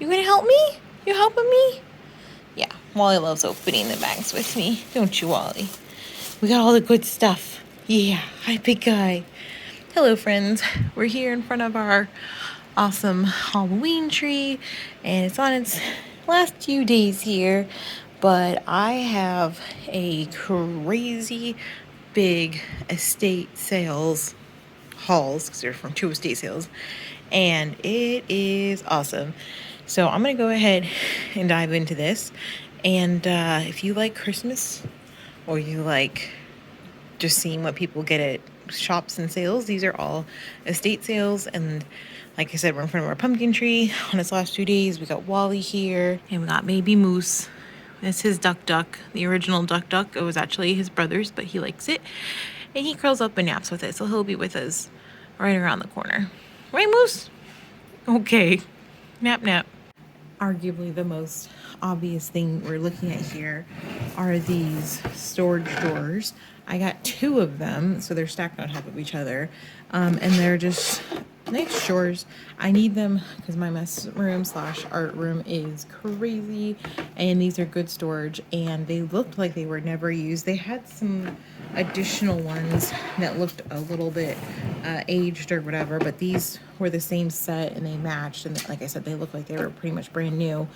You gonna help me? You helping me? Yeah, Wally loves opening the bags with me. Don't you, Wally? We got all the good stuff. Yeah, hi, big guy. Hello, friends. We're here in front of our awesome Halloween tree, and it's on its last few days here. But I have a crazy big estate sales hauls because they're from two estate sales, and it is awesome. So I'm gonna go ahead and dive into this. And if you like Christmas or you like just seeing what people get at shops and sales, these are all estate sales. And like I said, we're in front of our pumpkin tree on its last 2 days. We got Wally here, and we got baby Moose. It's his duck, the original duck. It was actually his brother's, but he likes it, and he curls up and naps with it, so he'll be with us right around the corner. Right, Moose? Okay. Nap. Arguably the most obvious thing we're looking at here are these storage drawers. I got 2 of them, so they're stacked on top of each other, and they're just nice drawers. I need them because my mess room / art room is crazy, and these are good storage, and they looked like they were never used. They had some additional ones that looked a little bit aged or whatever, but these were the same set and they matched, and like I said, they looked like they were pretty much brand new,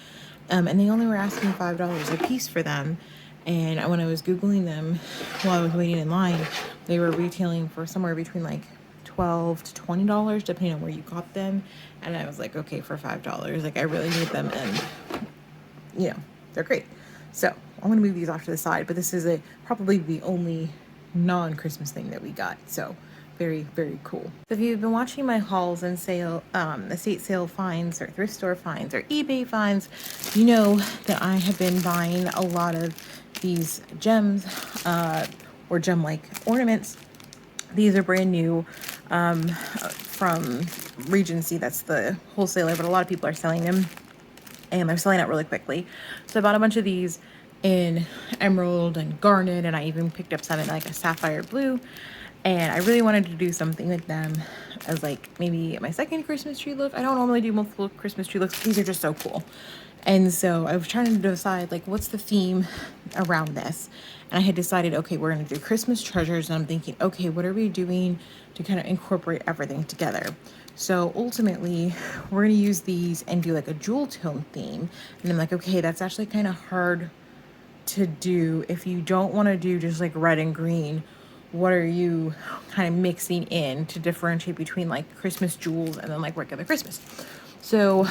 and they only were asking $5 a piece for them. And when I was Googling them while I was waiting in line, they were retailing for somewhere between like $12 to $20 depending on where you got them. And I was like, okay, for $5, like I really need them, and you know, they're great. So I'm gonna move these off to the side, but this is probably the only non-Christmas thing that we got. So very, very cool. So if you've been watching my hauls and estate sale finds or thrift store finds or eBay finds, you know that I have been buying a lot of these gems or gem-like ornaments. These are brand new from Regency. That's the wholesaler, but a lot of people are selling them, and they're selling out really quickly. So I bought a bunch of these in emerald and garnet, and I even picked up some in like a sapphire blue. And I really wanted to do something with them as like maybe my second Christmas tree look. I don't normally do multiple Christmas tree looks. These are just so cool. And so I was trying to decide like what's the theme around this. And I had decided, okay, we're going to do Christmas treasures. And I'm thinking, okay, what are we doing to kind of incorporate everything together? So ultimately, we're going to use these and do like a jewel tone theme. And I'm like, okay, that's actually kind of hard to do if you don't want to do just like red and green. What are you kind of mixing in to differentiate between like Christmas jewels and then like regular Christmas? So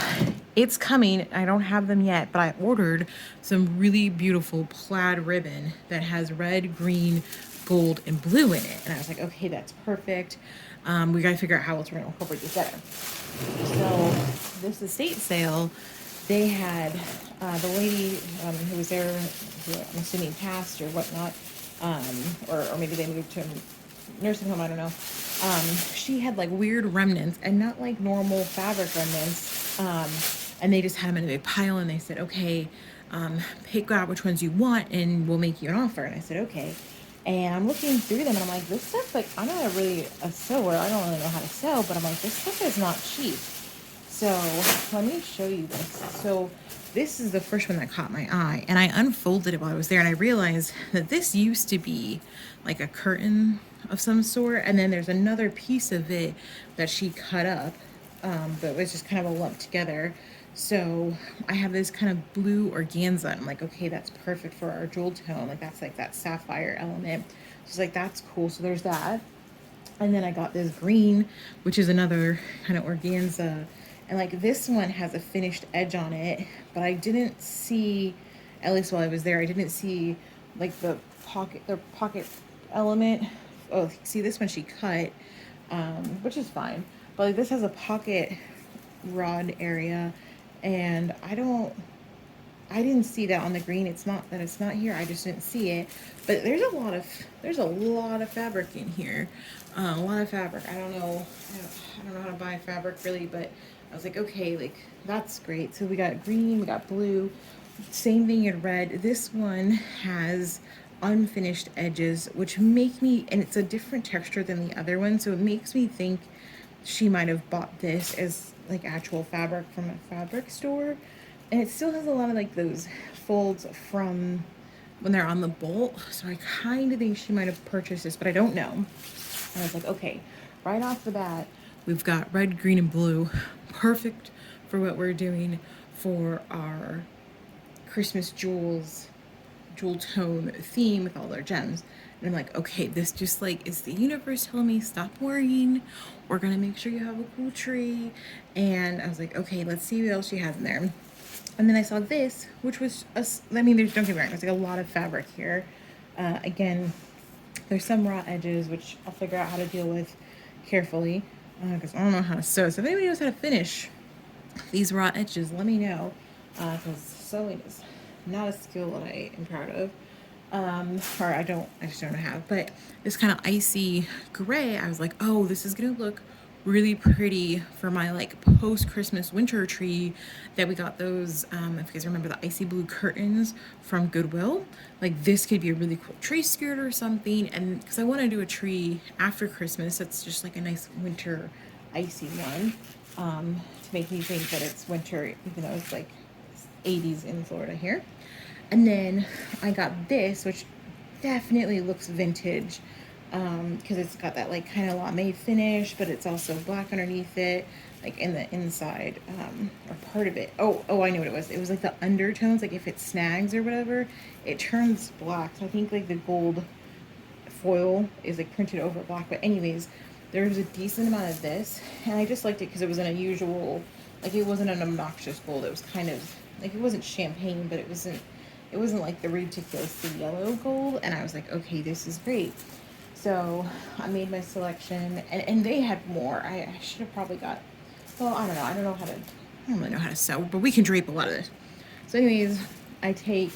it's coming. I don't have them yet, but I ordered some really beautiful plaid ribbon that has red, green, gold, and blue in it. And I was like, okay, that's perfect. We got to figure out how else we're going to incorporate this better. So this estate sale, they had the lady who was there, who I'm assuming passed or whatnot, or maybe they moved to a nursing home, I don't know. She had like weird remnants, and not like normal fabric remnants, and they just had them in a big pile, and they said, okay, pick out which ones you want and we'll make you an offer. And I said, okay. And I'm looking through them, and I'm like, this stuff, like, I'm not really a sewer, I don't really know how to sew, but I'm like, this stuff is not cheap. So let me show you this. So this is the first one that caught my eye, and I unfolded it while I was there, and I realized that this used to be like a curtain of some sort, and then there's another piece of it that she cut up, but it was just kind of a lump together. So I have this kind of blue organza. I'm like, okay, that's perfect for our jewel tone. Like that's like that sapphire element. She's like, that's cool. So there's that. And then I got this green, which is another kind of organza. And like this one has a finished edge on it, but I didn't see, at least while I was there, I didn't see like the pocket element. Oh, see, this one she cut, which is fine. But like this has a pocket rod area, and I didn't see that on the green. It's not that it's not here, I just didn't see it. But there's a lot of fabric in here. A lot of fabric. I don't know how to buy fabric really, but I was like, okay, like that's great. So we got green, we got blue, same thing in red. This one has unfinished edges, which make me, and it's a different texture than the other one, so it makes me think she might have bought this as like actual fabric from a fabric store, and it still has a lot of like those folds from when they're on the bolt. So I kind of think she might have purchased this, but I don't know. And I was like, okay, right off the bat, we've got red, green, and blue, perfect for what we're doing for our Christmas jewel tone theme with all their gems. And I'm like, okay, this just like is the universe telling me stop worrying. We're gonna make sure you have a cool tree. And I was like, okay, let's see what else she has in there. And then I saw this, which was I mean, don't get me wrong, there's like a lot of fabric here. Again, there's some raw edges, which I'll figure out how to deal with carefully, because I don't know how to sew. So if anybody knows how to finish these raw edges, let me know, because sewing is not a skill that I am proud of. Or I just don't know how. But this kind of icy gray, I was like, oh, this is gonna look really pretty for my like post-Christmas winter tree that we got those, if you guys remember the icy blue curtains from Goodwill. Like this could be a really cool tree skirt or something. And because I want to do a tree after Christmas, that's just like a nice winter icy one, to make me think that it's winter, even though it's like 80s in Florida here. And then I got this, which definitely looks vintage, because it's got that like kind of lame finish, but it's also black underneath it, like in the inside, or part of it. Oh, I know what it was. It was like the undertones, like if it snags or whatever, it turns black. So I think like the gold foil is like printed over black. But anyways, there was a decent amount of this, and I just liked it because it was an unusual, like it wasn't an obnoxious gold. It was kind of like, it wasn't champagne, but it wasn't like the ridiculously yellow gold. And I was like, okay, this is great. So I made my selection, and they had more. I should have probably got, well, I don't know. I don't really know how to sew, but we can drape a lot of this. So anyways, I take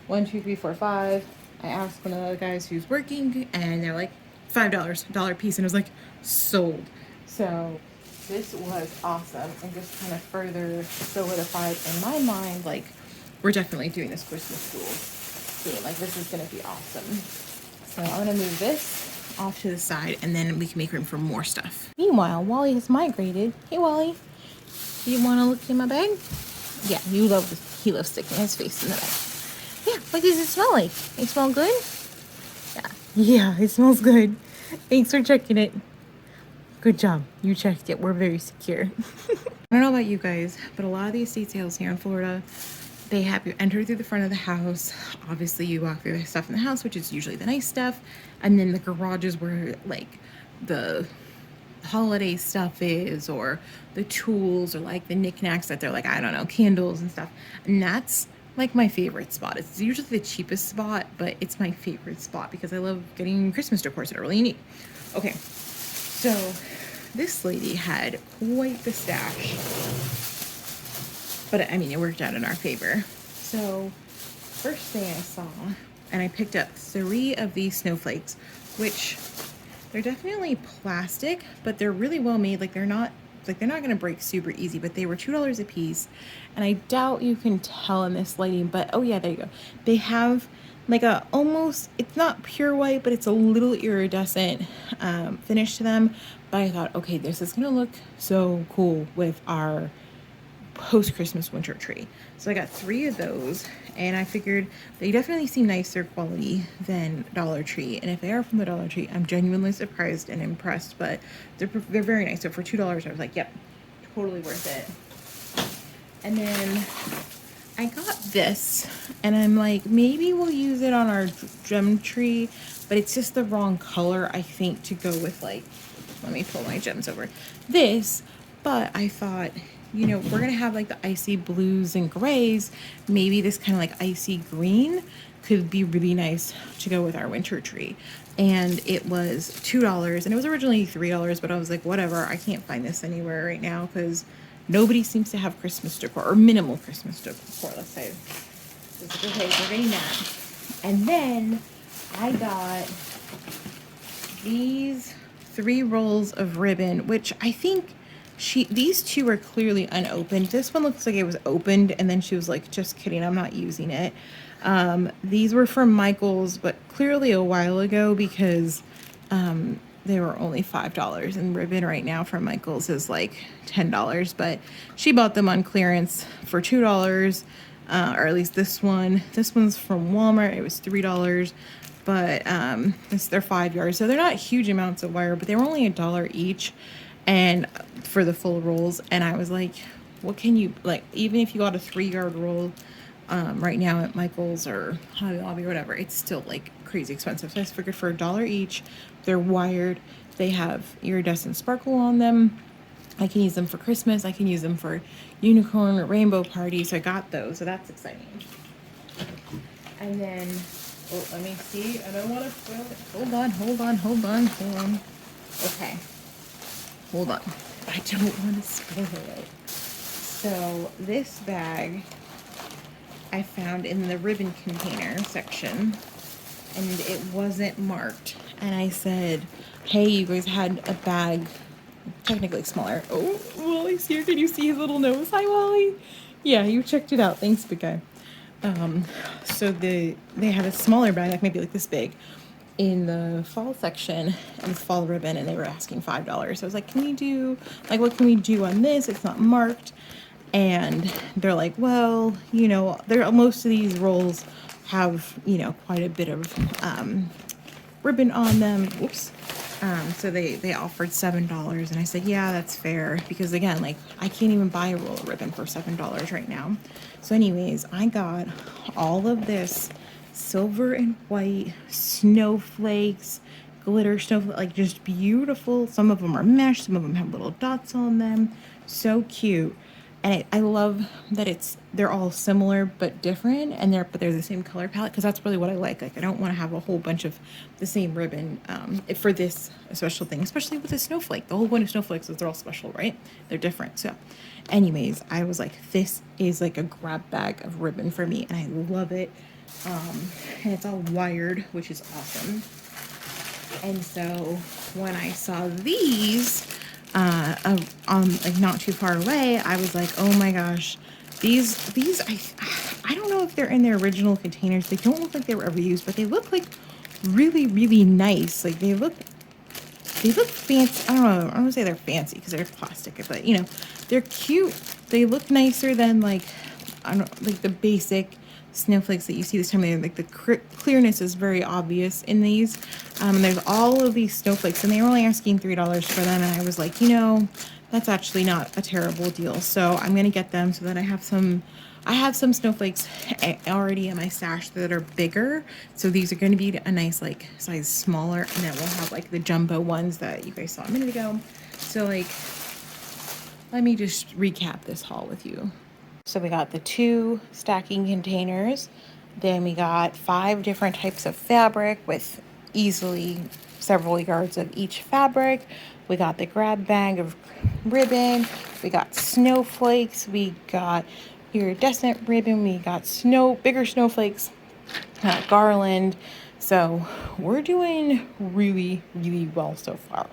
1, 2, 3, 4, 5. I asked one of the guys who's working, and they're like, $5, $1 piece. And it was like, sold. So this was awesome, and just kind of further solidified in my mind, like, we're definitely doing this Christmas jewel theme. Like, this is going to be awesome. So I'm going to move this off to the side, and then we can make room for more stuff. Meanwhile, Wally has migrated. Hey, Wally. Do you want to look in my bag? Yeah, you love this. He loves sticking his face in the bag. Yeah, what does it smell like? It smell good? Yeah, it smells good. Thanks for checking it. Good job. You checked it. We're very secure. I don't know about you guys, but a lot of the estate sales here in Florida, they have you enter through the front of the house. Obviously, you walk through the stuff in the house, which is usually the nice stuff. And then the garages where, like, the holiday stuff is, or the tools, or, like, the knickknacks that they're, like, I don't know, candles and stuff. And that's, like, my favorite spot. It's usually the cheapest spot, but it's my favorite spot because I love getting Christmas decor that are really neat. Okay, so this lady had quite the stash. But I mean, it worked out in our favor. So first thing I saw, and I picked up 3 of these snowflakes, which they're definitely plastic, but they're really well made. Like they're not going to break super easy, but they were $2 a piece. And I doubt you can tell in this lighting, but oh yeah, there you go. They have like a almost, it's not pure white, but it's a little iridescent finish to them. But I thought, okay, this is going to look so cool with our post-Christmas winter tree. So I got 3 of those, and I figured they definitely seem nicer quality than Dollar Tree. And if they are from the Dollar Tree, I'm genuinely surprised and impressed, but they're very nice. So for $2, I was like, yep, totally worth it. And then I got this, and I'm like, maybe we'll use it on our gem tree, but it's just the wrong color, I think, to go with, like, let me pull my gems over this. But I thought, you know, we're gonna have like the icy blues and grays. Maybe this kind of like icy green could be really nice to go with our winter tree. And it was $2, and it was originally $3, but I was like, whatever, I can't find this anywhere right now because nobody seems to have Christmas decor, or minimal Christmas decor, let's say. So it's like, okay, we're getting that. And then I got these 3 rolls of ribbon, which I think these 2 are clearly unopened. This one looks like it was opened, and then she was like, just kidding, I'm not using it. These were from Michael's, but clearly a while ago, because they were only $5, and ribbon right now from Michael's is like $10, but she bought them on clearance for $2, or at least this one's from Walmart, it was $3, but they're 5 yards, so they're not huge amounts of wire, but they were only $1 each, and for the full rolls. And I was like, what can you, like, even if you got a 3-yard roll right now at Michael's or Hobby Lobby or whatever, it's still like crazy expensive. So I just figured for $1 each, they're wired, they have iridescent sparkle on them. I can use them for Christmas, I can use them for unicorn or rainbow parties. So I got those, so that's exciting. And then, oh, let me see, I don't want to spoil it. Hold on. Okay, hold on, I don't want to spoil it. So this bag I found in the ribbon container section, and it wasn't marked. And I said, hey, you guys had a bag, technically smaller. Oh, Wally's here. Can you see his little nose? Hi, Wally. Yeah, you checked it out. Thanks, big guy. So they had a smaller bag, like maybe like this big, in the fall section, and it's fall ribbon, and they were asking $5. So I was like, can we do, like, what can we do on this? It's not marked. And they're like, well, you know, most of these rolls have, you know, quite a bit of ribbon on them. Whoops. So they offered $7, and I said, yeah, that's fair, because again, like, I can't even buy a roll of ribbon for $7 right now. So anyways, I got all of this silver and white snowflakes, glitter snowflakes, like just beautiful. Some of them are mesh, some of them have little dots on them. So cute. And I love that they're all similar but different, and they're the same color palette, because that's really what I like. Like, I don't want to have a whole bunch of the same ribbon for this special thing, especially with a snowflake. The whole point of snowflakes is they're all special, right? They're different. So anyways, I was like, this is like a grab bag of ribbon for me, and I love it. And it's all wired, which is awesome. And so when I saw these like not too far away, I was like, oh my gosh, these I don't know if they're in their original containers. They don't look like they were ever used, but they look like really, really nice. Like, they look fancy. I don't know, I don't want to say they're fancy because they're plastic, but you know, they're cute. They look nicer than, like, I don't know, like the basic snowflakes that you see this time of year. Like, the clearness is very obvious in these. And there's all of these snowflakes, and they were only asking $3 for them, and I was like, you know, that's actually not a terrible deal. So I'm gonna get them so that I have some snowflakes already in my stash that are bigger. So these are going to be a nice, like, size smaller, and then we'll have like the jumbo ones that you guys saw a minute ago. So, like, let me just recap this haul with you. So we got the 2 stacking containers, then we got 5 different types of fabric with easily several yards of each fabric. We got the grab bag of ribbon, we got snowflakes, we got iridescent ribbon, we got bigger snowflakes, garland. So we're doing really, really well so far.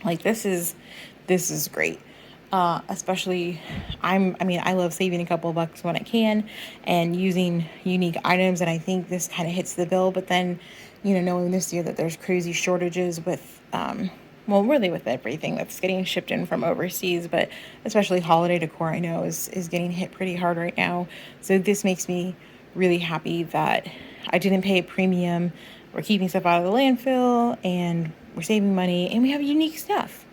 Like, this is great. Especially, I love saving a couple of bucks when I can and using unique items, and I think this kind of hits the bill. But then, you know, knowing this year that there's crazy shortages with, well, really with everything that's getting shipped in from overseas, but especially holiday decor, I know is getting hit pretty hard right now. So this makes me really happy that I didn't pay a premium. We're keeping stuff out of the landfill, and we're saving money, and we have unique stuff.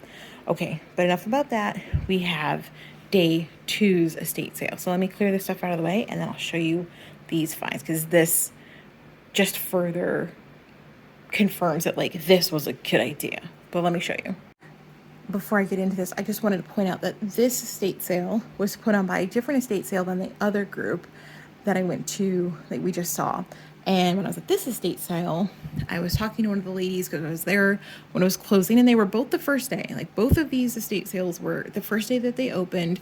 Okay, but enough about that. We have day 2's estate sale. So let me clear this stuff out of the way, and then I'll show you these finds, because this just further confirms that, like, this was a good idea. But let me show you. Before I get into this, I just wanted to point out that this estate sale was put on by a different estate sale than the other group that I went to, that we just saw. And when I was at this estate sale, I was talking to one of the ladies because I was there when it was closing, and they were both the first day. Like, both of these estate sales were the first day that they opened.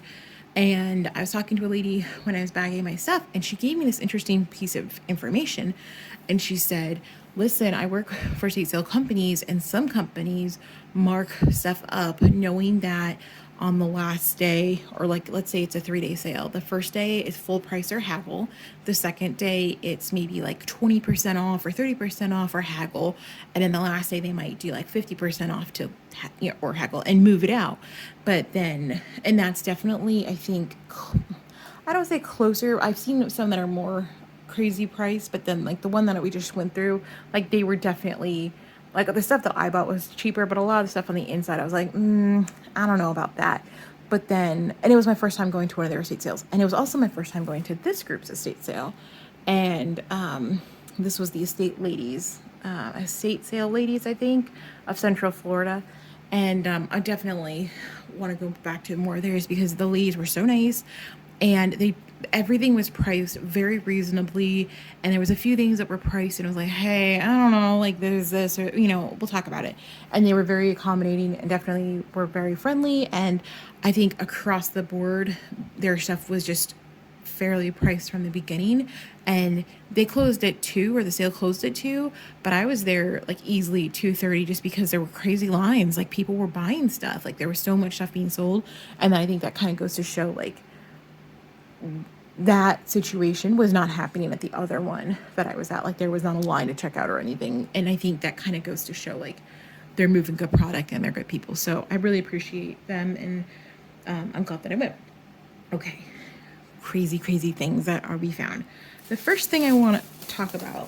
And I was talking to a lady when I was bagging my stuff, and she gave me this interesting piece of information. And she said, listen, I work for estate sale companies, and some companies mark stuff up knowing that on the last day, or like, let's say it's a 3-day sale. The first day is full price or haggle. The second day, it's maybe like 20% off or 30% off or haggle. And then the last day, they might do like 50% off to, or haggle and move it out. But then, and that's definitely, I think, I don't say closer. I've seen some that are more crazy price, but then like the one that we just went through, like they were definitely, like the stuff that I bought was cheaper, but a lot of the stuff on the inside, I was like, I don't know about that. But then, and it was my first time going to one of their estate sales. And it was also my first time going to this group's estate sale. And this was the estate sale ladies, I think, of Central Florida. And I definitely want to go back to more of theirs because the ladies were so nice. And everything was priced very reasonably, and there was a few things that were priced and it was like, hey, I don't know, like there's this, or we'll talk about it. And they were very accommodating and definitely were very friendly. And I think across the board their stuff was just fairly priced from the beginning. And they closed at 2, or the sale closed at 2, but I was there like easily 2:30 just because there were crazy lines. Like people were buying stuff, like there was so much stuff being sold. And then I think that kind of goes to show like that situation was not happening at the other one that I was at. Like there was not a line to check out or anything. And I think that kind of goes to show like they're moving good product and they're good people. So I really appreciate them, and I'm glad that I went. Okay, crazy things that we found. The first thing I want to talk about,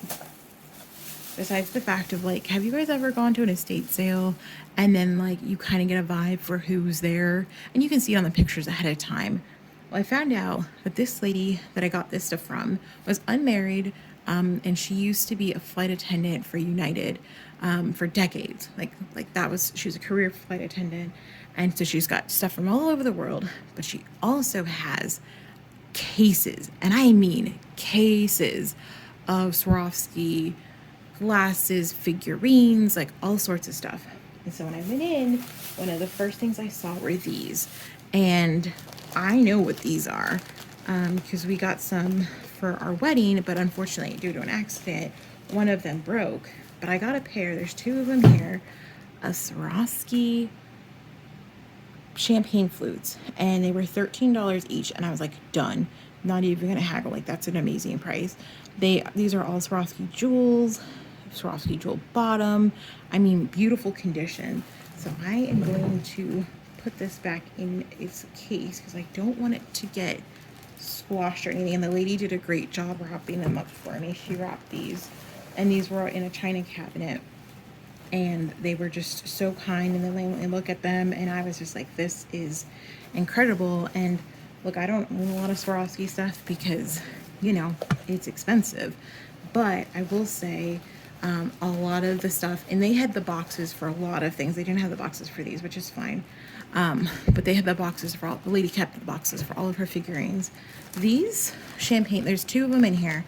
besides the fact of like, have you guys ever gone to an estate sale and then like you kind of get a vibe for who's there and you can see it on the pictures ahead of time? Well, I found out that this lady that I got this stuff from was unmarried, and she used to be a flight attendant for United for decades. She was a career flight attendant, and so she's got stuff from all over the world, but she also has cases, and I mean cases, of Swarovski glasses, figurines, like all sorts of stuff. And so when I went in, one of the first things I saw were these, and I know what these are because we got some for our wedding, but unfortunately due to an accident, one of them broke. But I got a pair, there's 2 of them here, a Swarovski champagne flutes, and they were $13 each, and I was like, done. Not even gonna haggle, like that's an amazing price. These are all Swarovski jewels, Swarovski jewel bottom, I mean beautiful condition. So I am going to put this back in its case because I don't want it to get squashed or anything. And the lady did a great job wrapping them up for me. She wrapped these, and these were in a china cabinet, and they were just so kind. And then they let me look at them, and I was just like, this is incredible. And look, I don't own a lot of Swarovski stuff because it's expensive, but I will say a lot of the stuff, and they had the boxes for a lot of things. They didn't have the boxes for these, which is fine. But they had the boxes the lady kept the boxes for all of her figurines. These champagne, there's 2 of them in here.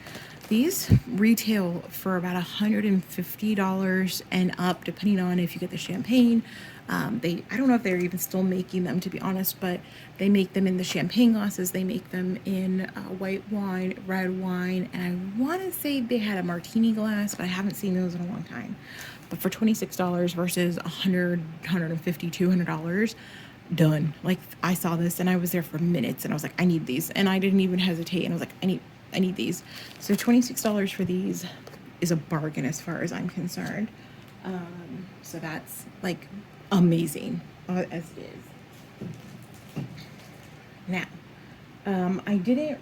These retail for about $150 and up, depending on if you get the champagne. I don't know if they're even still making them, to be honest, but they make them in the champagne glasses. They make them in white wine, red wine, and I want to say they had a martini glass, but I haven't seen those in a long time. But for $26 versus $100, $150, $200, done. Like I saw this and I was there for minutes, and I was like, I need these, and I didn't even hesitate, and I was like, I need these. So $26 for these is a bargain as far as I'm concerned. So that's like amazing as it is. Now, I didn't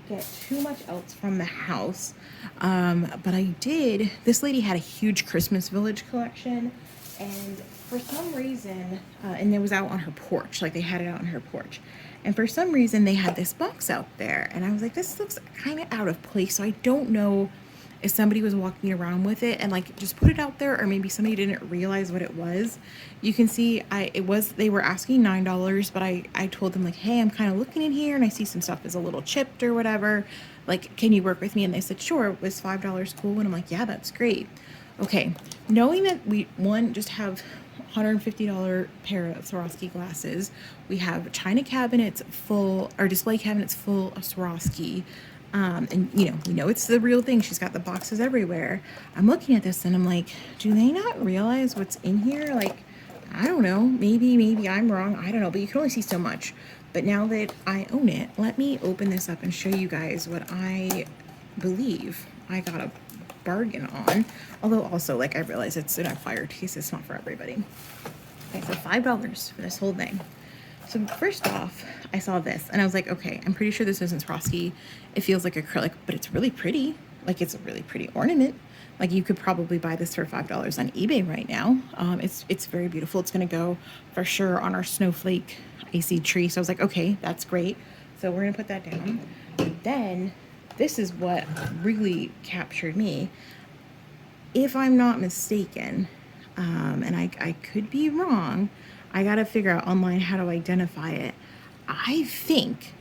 get too much else from the house, but I did. This lady had a huge Christmas Village collection, and for some reason, and it was out on her porch, like they had it out on her porch. And for some reason, they had this box out there, and I was like, this looks kind of out of place. So I don't know if somebody was walking around with it and like just put it out there, or maybe somebody didn't realize what it was. You can see they were asking $9, but I told them like, hey, I'm kind of looking in here and I see some stuff is a little chipped or whatever. Like, can you work with me? And they said, sure. It was $5 cool. And I'm like, yeah, that's great. Okay. Knowing that we just have $150 pair of Swarovski glasses. We have china cabinets full, or display cabinets full of Swarovski. And we know it's the real thing. She's got the boxes everywhere. I'm looking at this and I'm like, do they not realize what's in here? Like, I don't know, maybe I'm wrong, I don't know, but you can only see so much. But now that I own it, let me open this up and show you guys what I believe I got a bargain on. Although also, like, I realize it's an acquired taste, it's not for everybody. Okay, so $5 for this whole thing. So first off, I saw this and I was like, okay, I'm pretty sure this isn't Swarovski. It feels like acrylic, but it's really pretty. Like, it's a really pretty ornament. Like, you could probably buy this for $5 on eBay right now. It's very beautiful. It's gonna go for sure on our snowflake icy tree. So I was like, okay, that's great. So we're gonna put that down. But then this is what really captured me. If I'm not mistaken, and I could be wrong, I gotta figure out online how to identify it. I think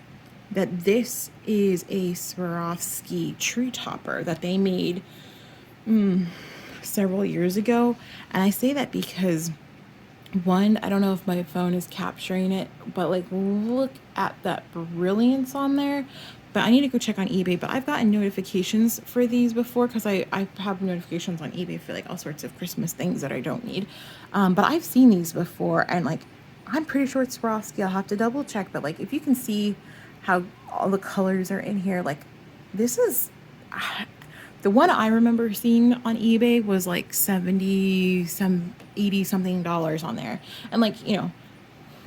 that this is a Swarovski tree topper that they made several years ago. And I say that because, one, I don't know if my phone is capturing it, but like, look at that brilliance on there. But I need to go check on eBay. But I've gotten notifications for these before because I have notifications on eBay for like all sorts of Christmas things that I don't need. But I've seen these before, and like, I'm pretty sure it's Swarovski. I'll have to double check. But like, if you can see how all the colors are in here, like, this is the one I remember seeing on eBay was like 80 something dollars on there. And like, you know,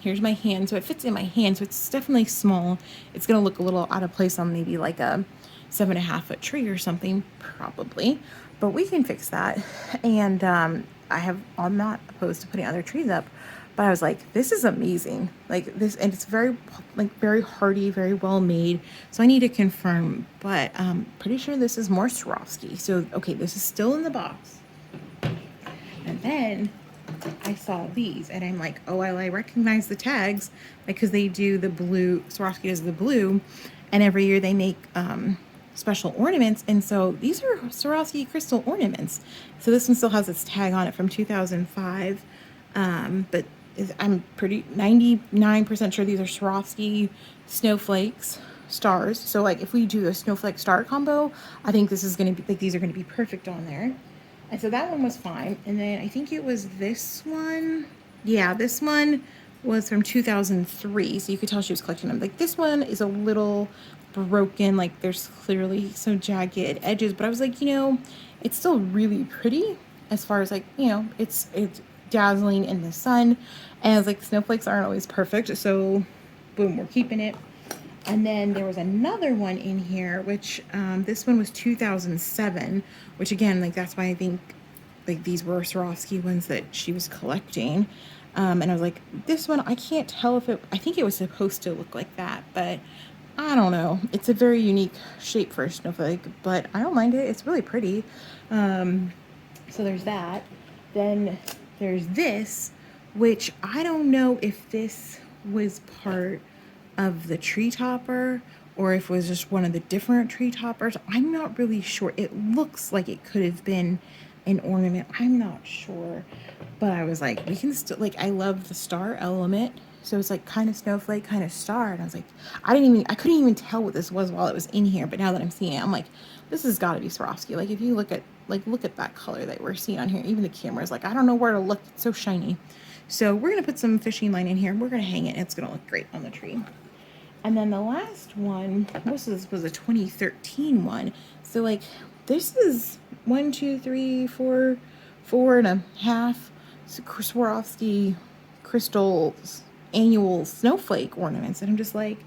here's my hand, so it fits in my hand, so it's definitely small. It's gonna look a little out of place on maybe like a 7.5 foot tree or something, probably, but we can fix that. And I'm not opposed to putting other trees up, but I was like, this is amazing, like this, and it's very, like, very hardy, very well made. So I need to confirm, but pretty sure this is more Swarovski. So okay, this is still in the box. And then I saw these and I'm like, oh, I recognize the tags, like, because they do the blue, Swarovski does the blue, and every year they make special ornaments. And so these are Swarovski crystal ornaments. So this one still has its tag on it from 2005, but I'm pretty 99% sure these are Swarovski snowflakes stars. So like, if we do a snowflake star combo, I think this is going to be like, these are going to be perfect on there. And so that one was fine. And then I think it was this one. Yeah, this one was from 2003. So you could tell she was collecting them. Like, this one is a little broken. Like, there's clearly some jagged edges. But I was like, you know, it's still really pretty as far as like, you know, it's dazzling in the sun. And I was like, snowflakes aren't always perfect. So boom, we're keeping it. And then there was another one in here, which this one was 2007, which again, like, that's why I think like these were Swarovski ones that she was collecting. And I was like, this one, I can't tell if I think it was supposed to look like that, but I don't know. It's a very unique shape for a snowflake, but I don't mind it. It's really pretty. So there's that. Then there's this, which I don't know if this was part of the tree topper or if it was just one of the different tree toppers. I'm not really sure. It looks like it could have been an ornament. I'm not sure. But I was like, we can still, like, I love the star element. So it's like kind of snowflake, kind of star. And I was like, I couldn't even tell what this was while it was in here. But now that I'm seeing it, I'm like, this has got to be Swarovski. Like, if you look at that color that we're seeing on here, even the camera's like, I don't know where to look. It's so shiny. So we're going to put some fishing line in here. We're going to hang it. It's going to look great on the tree. And then the last one, this was a 2013 one. So like, this is 1, 2, 3, 4, 4.5 Swarovski crystal annual snowflake ornaments. And I'm just like,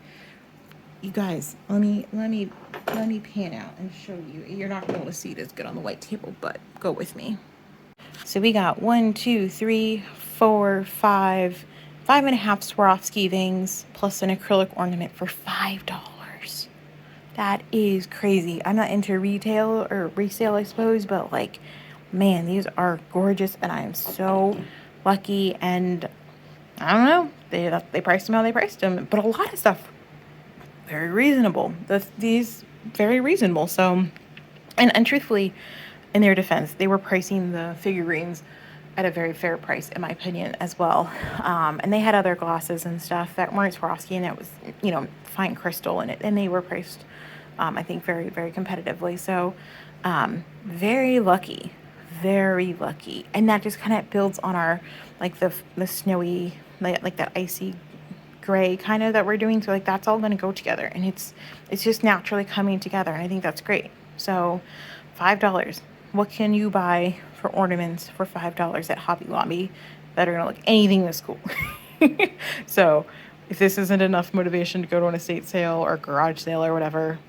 you guys, let me pan out and show you. You're not going to be able to see it as good on the white table, but go with me. So we got 1, 2, 3, 4, 5, 5.5 Swarovski things plus an acrylic ornament for $5. That is crazy. I'm not into retail or resale, I suppose, but like, man, these are gorgeous, and I am so lucky. And I don't know, they priced them how they priced them, but a lot of stuff very reasonable. These very reasonable. So, and truthfully, in their defense, they were pricing the figurines at a very fair price, in my opinion, as well. And they had other glasses and stuff that weren't Swarovski, and it was, you know, fine crystal in it, and they were priced, I think, very, very competitively. So, very lucky, very lucky. And that just kind of builds on our, like the snowy, like that icy gray kind of that we're doing. So like that's all going to go together, and it's just naturally coming together. And I think that's great. So $5. What can you buy for ornaments for $5 at Hobby Lobby that are going to look anything this cool? So if this isn't enough motivation to go to an estate sale or garage sale or whatever,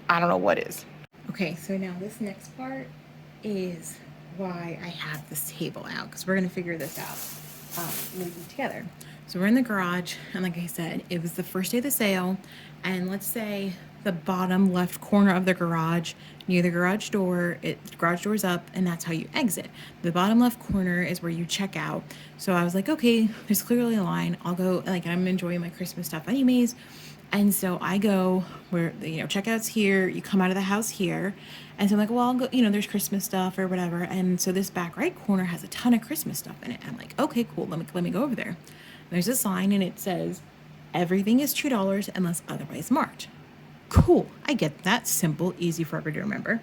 I don't know what is. Okay, so now this next part is why I have this table out, because we're going to figure this out maybe together. So we're in the garage, and like I said, it was the first day of the sale, and let's say the bottom left corner of the garage, near the garage door, garage door's up, and that's how you exit. The bottom left corner is where you check out. So I was like, okay, there's clearly a line. I'll go, like, I'm enjoying my Christmas stuff anyways. And so I go where, checkout's here, you come out of the house here. And so I'm like, well, I'll go, there's Christmas stuff or whatever. And so this back right corner has a ton of Christmas stuff in it. I'm like, okay, cool. Let me go over there. There's a sign and it says, everything is $2 unless otherwise marked. Cool. I get that. Simple, easy for everybody to remember.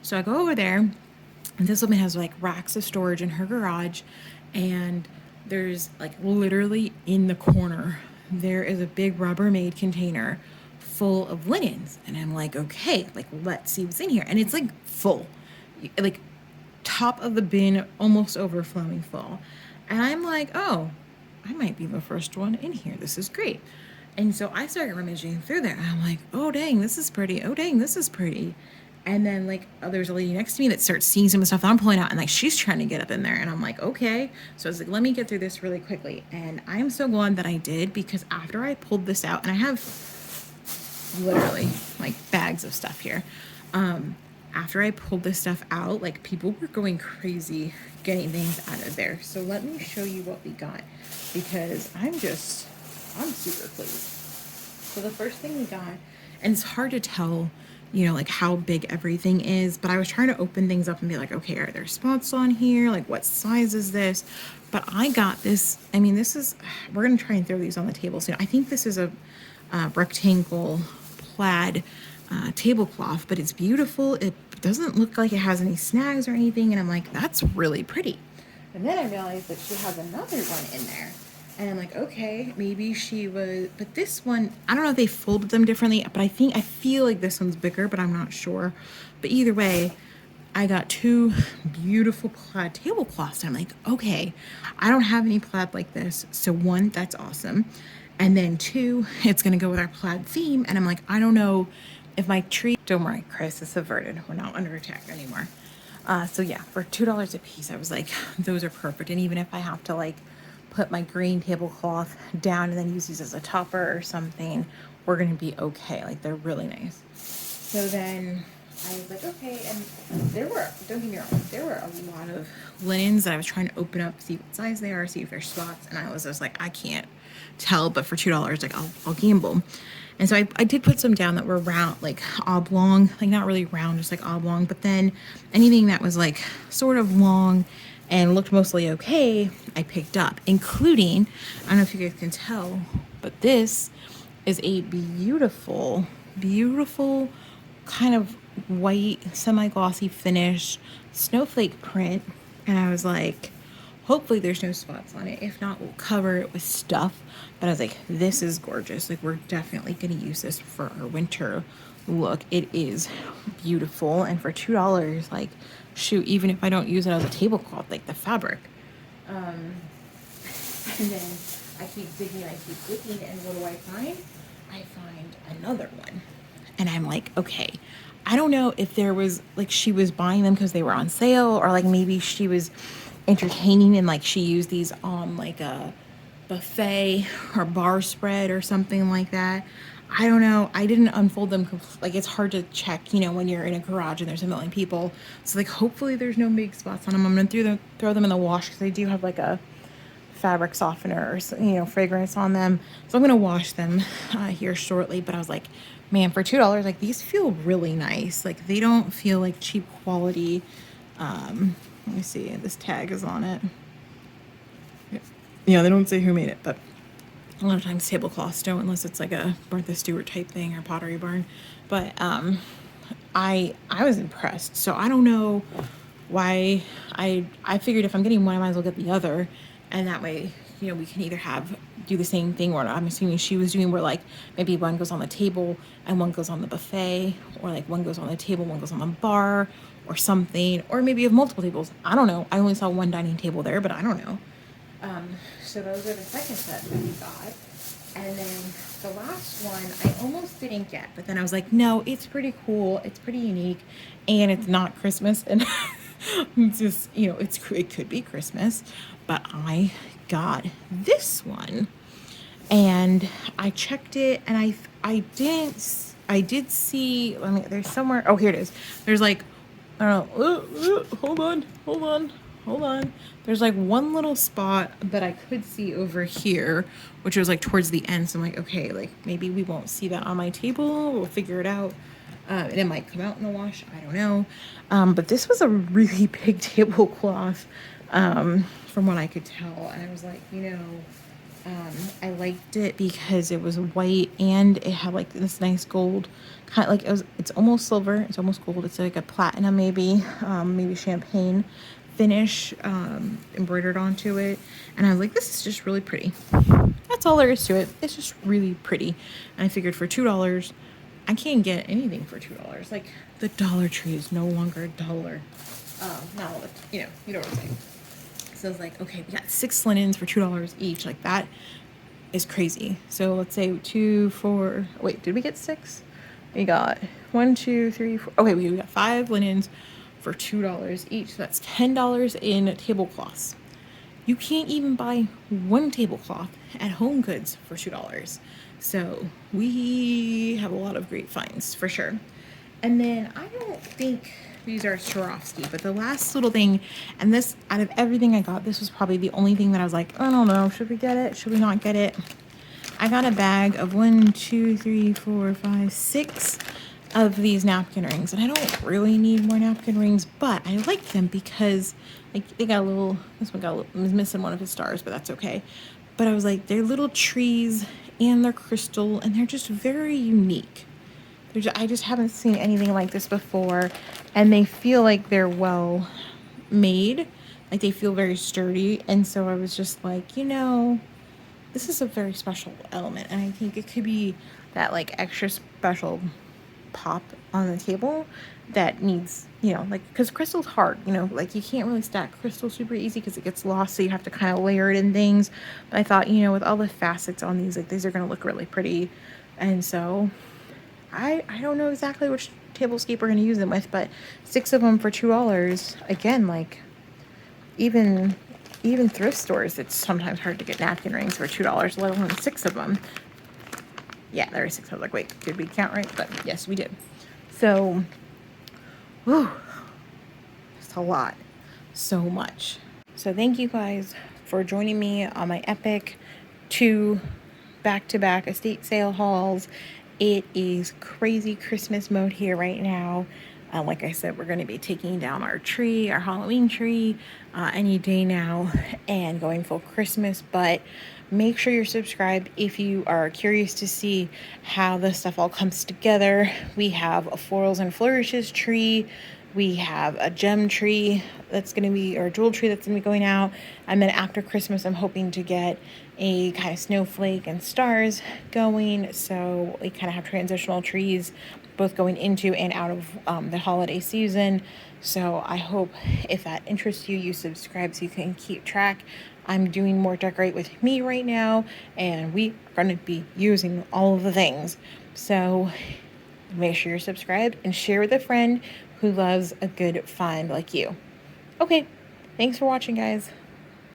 So I go over there, and this woman has like racks of storage in her garage, and there's like literally in the corner, there is a big Rubbermaid container full of linens. And I'm like, okay, like let's see what's in here. And it's like full, like top of the bin, almost overflowing full. And I'm like, oh, I might be the first one in here. This is great. And so I started rummaging through there, and I'm like, oh, dang, this is pretty. Oh, dang, this is pretty. And then, like, there's a lady next to me that starts seeing some of the stuff that I'm pulling out, and, like, she's trying to get up in there. And I'm like, okay. So I was like, let me get through this really quickly. And I am so glad that I did, because after I pulled this out, and I have literally, like, bags of stuff here. After I pulled this stuff out, like, people were going crazy getting things out of there. So let me show you what we got, because I'm super pleased. So the first thing we got, and it's hard to tell, like how big everything is, but I was trying to open things up and be like, okay, are there spots on here? Like, what size is this? But I got this, we're going to try and throw these on the table soon. I think this is a rectangle plaid tablecloth, but it's beautiful. It doesn't look like it has any snags or anything. And I'm like, that's really pretty. And then I realized that she has another one in there. And I'm like, okay, maybe she was, but this one, I don't know if they folded them differently, but I feel like this one's bigger, but I'm not sure. But either way, I got two beautiful plaid tablecloths. I'm like, okay, I don't have any plaid like this. So one, that's awesome. And then two, it's going to go with our plaid theme. And I'm like, I don't know if my tree, don't worry, crisis averted. We're not under attack anymore. So yeah, for $2 a piece, I was like, those are perfect. And even if I have to like put my green tablecloth down and then use these as a topper or something, we're going to be okay. Like, they're really nice. So then I was like, okay. And there were, don't get me wrong, there were a lot of linens that I was trying to open up, see what size they are, see if there's spots. And I was just like, I can't tell, but for $2, like I'll gamble. And so I did put some down that were round, like oblong, like not really round, just like oblong. But then anything that was like sort of long and looked mostly okay, I picked up, including, I don't know if you guys can tell, but this is a beautiful, beautiful kind of white, semi-glossy finish snowflake print. And I was like, hopefully there's no spots on it. If not, we'll cover it with stuff. But I was like, this is gorgeous. Like, we're definitely going to use this for our winter look. It is beautiful. And for $2, like, shoot, even if I don't use it as a tablecloth, like the fabric. And then I keep digging, and what do I find? I find another one. And I'm like, okay, I don't know if there was, like, she was buying them because they were on sale, or like maybe she was entertaining and like she used these on like a buffet or bar spread or something like that. I don't know. I didn't unfold them. Like, it's hard to check, when you're in a garage and there's a million people. So like, hopefully there's no big spots on them. I'm going to throw them in the wash, because they do have like a fabric softener or, fragrance on them. So I'm going to wash them here shortly. But I was like, man, for $2, like, these feel really nice. Like, they don't feel like cheap quality. Let me see. This tag is on it. Yeah, they don't say who made it, but a lot of times tablecloths don't, unless it's like a Martha Stewart type thing or Pottery Barn. But I was impressed. So I don't know why I figured if I'm getting one, I might as well get the other, and that way, you know, we can either do the same thing, or I'm assuming she was doing where like maybe one goes on the table and one goes on the buffet, or like one goes on the table, one goes on the bar, or something, or maybe you have multiple tables. I don't know. I only saw one dining table there, but I don't know. So those are the second set that we got. And then the last one I almost didn't get, but then I was like, no, it's pretty cool, it's pretty unique, and it's not Christmas, and it's just, you know, it could be Christmas, but I got this one, and I checked it, and I did see. Let me. There's somewhere. Oh, here it is. There's like, I don't know. Hold on. There's like one little spot that I could see over here, which was like towards the end. So I'm like, okay, like maybe we won't see that on my table. We'll figure it out. And it might come out in the wash. I don't know. But this was a really big tablecloth, from what I could tell. And I was like, you know, I liked it because it was white and it had like this nice gold, kind of like it's almost silver, it's almost gold, it's like a platinum, maybe champagne finish, embroidered onto it. And I was like, this is just really pretty. That's all there is to it. It's just really pretty. And I figured for $2, I can't get anything for $2. Like, the Dollar Tree is no longer a dollar. Not all the, you know what I'm saying. So I was like, okay, we got 6 linens for $2 each. Like, that is crazy. So let's say 2, 4. Wait, did we get 6? We got 1, 2, 3, 4. Okay, we got 5 linens for $2 each. So that's $10 in tablecloths. You can't even buy one tablecloth at Home Goods for $2. So we have a lot of great finds for sure. And then I don't think these are Swarovski, but the last little thing, and this, out of everything I got, this was probably the only thing that I was like, I don't know, should we get it? Should we not get it? I got a bag of 1, 2, 3, 4, 5, 6 of these napkin rings, and I don't really need more napkin rings, but I like them because like they got a little, this one was missing one of his stars, but that's okay. But I was like, they're little trees and they're crystal and they're just very unique. I just haven't seen anything like this before, and they feel like they're well made, like they feel very sturdy. And so I was just like, you know, this is a very special element, and I think it could be that like extra special pop on the table that needs, you know, like, because crystal's hard, you know, like you can't really stack crystal super easy because it gets lost, so you have to kind of layer it in things. But I thought, you know, with all the facets on these, like these are going to look really pretty. And so I don't know exactly which tablescape we're going to use them with, but 6 of them for $2. Again, like even thrift stores, it's sometimes hard to get napkin rings for $2, let alone 6 of them. Yeah, there are 6. I was like, wait, did we count right? But yes, we did. So, whew, it's a lot. So much. So thank you guys for joining me on my epic 2 back-to-back estate sale hauls. It is crazy Christmas mode here right now. Like I said, we're going to be taking down our tree, our Halloween tree, any day now, and going full Christmas. But make sure you're subscribed if you are curious to see how this stuff all comes together. We have a florals and flourishes tree. We have a gem tree that's going to be, or a jewel tree that's going to be going out. And then after Christmas, I'm hoping to get a kind of snowflake and stars going. So we kind of have transitional trees both going into and out of the holiday season. So I hope if that interests you, you subscribe so you can keep track. I'm doing more Decorate with Me right now, and we are going to be using all of the things. So make sure you're subscribed and share with a friend who loves a good find like you. Okay, thanks for watching, guys.